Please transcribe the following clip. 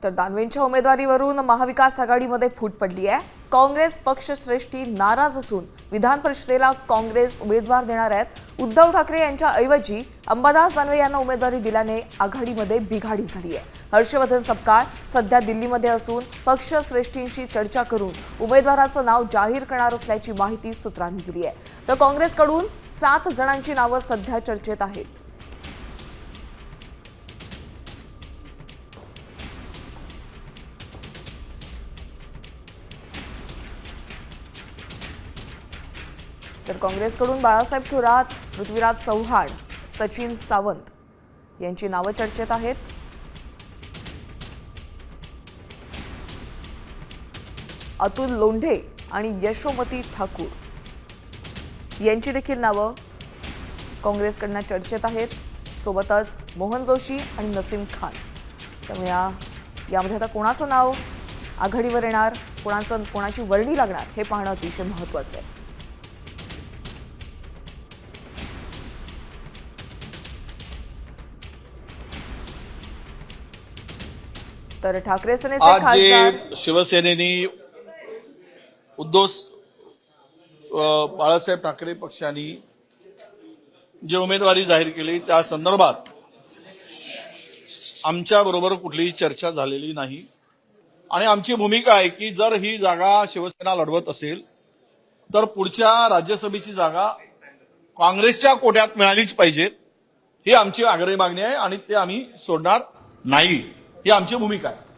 तर दानवेंच्या उमेदवारीवरून महाविकास आघाडीमध्ये फूट पडली आहे। काँग्रेस पक्षश्रेष्ठी नाराज असून विधान परिषदेला काँग्रेस उमेदवार देणार आहेत। उद्धव ठाकरे यांच्या ऐवजी अंबादास दानवे यांना उमेदवारी दिल्याने आघाडीमध्ये बिघाडी झाली आहे। हर्षवर्धन सपकाळ सध्या दिल्लीमध्ये असून पक्षश्रेष्ठींशी चर्चा करून उमेदवाराचं नाव जाहीर करणार असल्याची माहिती सूत्रांनी दिली आहे। तर काँग्रेसकडून 7 जणांची नावं सध्या चर्चेत आहेत। तर काँग्रेसकडून बाळासाहेब थोरात, पृथ्वीराज चव्हाण, सचिन सावंत यांची नावं चर्चेत आहेत। अतुल लोंढे आणि यशोमती ठाकूर यांची देखील नावं काँग्रेसकडून चर्चेत आहेत। सोबतच मोहन जोशी आणि नसीम खान। त्यामुळे यामध्ये आता कोणाचं नाव आघाडीवर येणार, कोणाची वर्णी लागणार हे पाहणं अतिशय महत्त्वाचं आहे। तर ठाकरे सेनेचे खासदार शिवसेनेने उद्धव बाळासाहेब ठाकरे पक्षाने जे उमेदवारी जाहीर केली त्या संदर्भात आमच्या बरोबर कुठलीही चर्चा झालेली नाही आणि आमची भूमिका आहे की जर ही जागा शिवसेना लढवत असेल तर पुढच्या राज्यसभेची जागा काँग्रेसच्या कोट्यात मिळालीच पाहिजे ही आमची आग्रही मागणी आहे आणि ते आम्ही सोडणार नाही ही आमची भूमिका आहे।